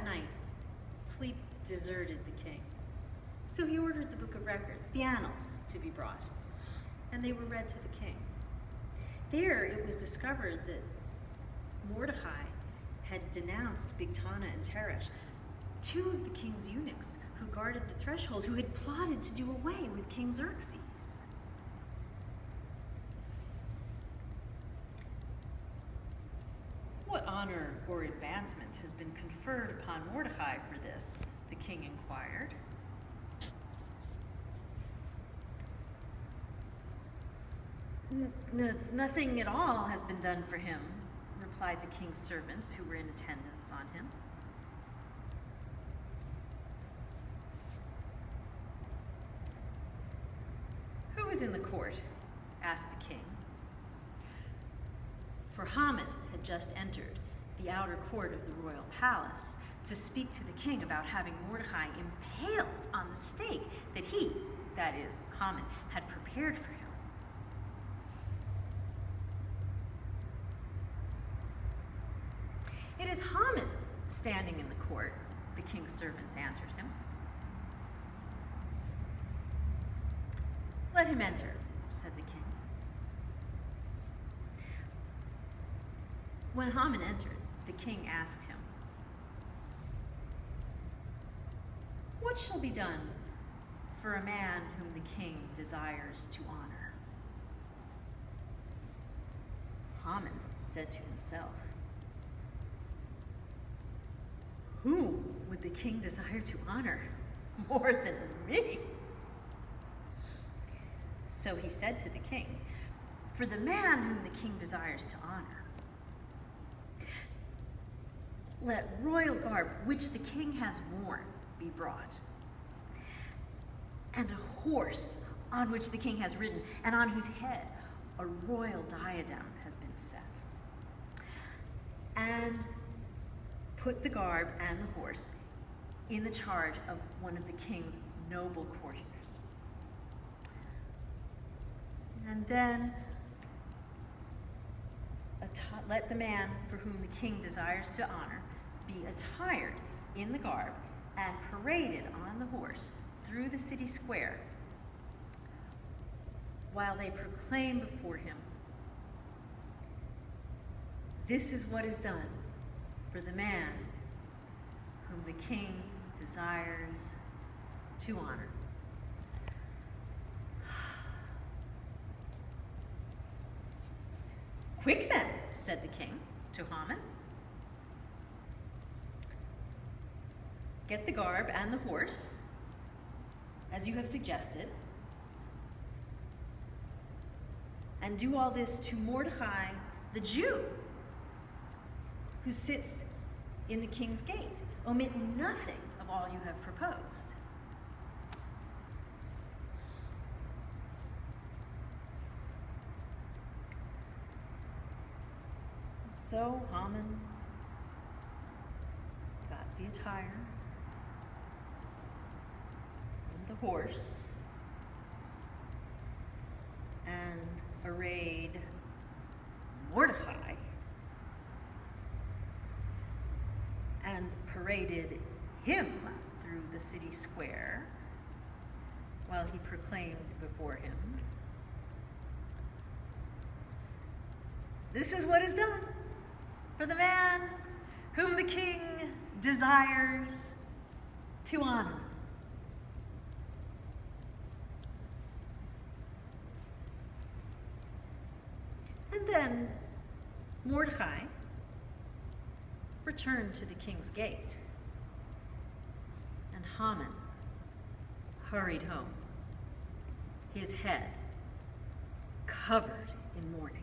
that night, sleep deserted the king. So he ordered the book of records, the annals, to be brought, and they were read to the king. There it was discovered that Mordecai had denounced Bigtana and Teresh, two of the king's eunuchs who guarded the threshold, who had plotted to do away with King Xerxes. What honor or advancement has been conferred upon Mordecai for this? The king inquired. Nothing at all has been done for him, replied the king's servants who were in attendance on him. Who is in the court? Asked the king. For Haman had just entered the outer court of the royal palace to speak to the king about having Mordecai impaled on the stake that he, that is, Haman, had prepared for him. It is Haman standing in the court, the king's servants answered him. Let him enter, said the king. When Haman entered, the king asked him, what shall be done for a man whom the king desires to honor? Haman said to himself, whom would the king desire to honor more than me? So he said to the king, for the man whom the king desires to honor, let royal garb, which the king has worn, be brought, and a horse on which the king has ridden, and on whose head a royal diadem has been set. And put the garb and the horse in the charge of one of the king's noble courtiers. And then let the man for whom the king desires to honor be attired in the garb and paraded on the horse through the city square, while they proclaim before him, this is what is done for the man whom the king desires to honor. Quick then, said the king to Haman. Get the garb and the horse, as you have suggested, and do all this to Mordecai the Jew, who sits in the king's gate. Omit nothing of all you have proposed. So Haman got the attire and the horse and arrayed Mordecai and paraded him through the city square while he proclaimed before him, this is what is done for the man whom the king desires to honor. And then Mordecai returned to the king's gate, and Haman hurried home, his head covered in mourning.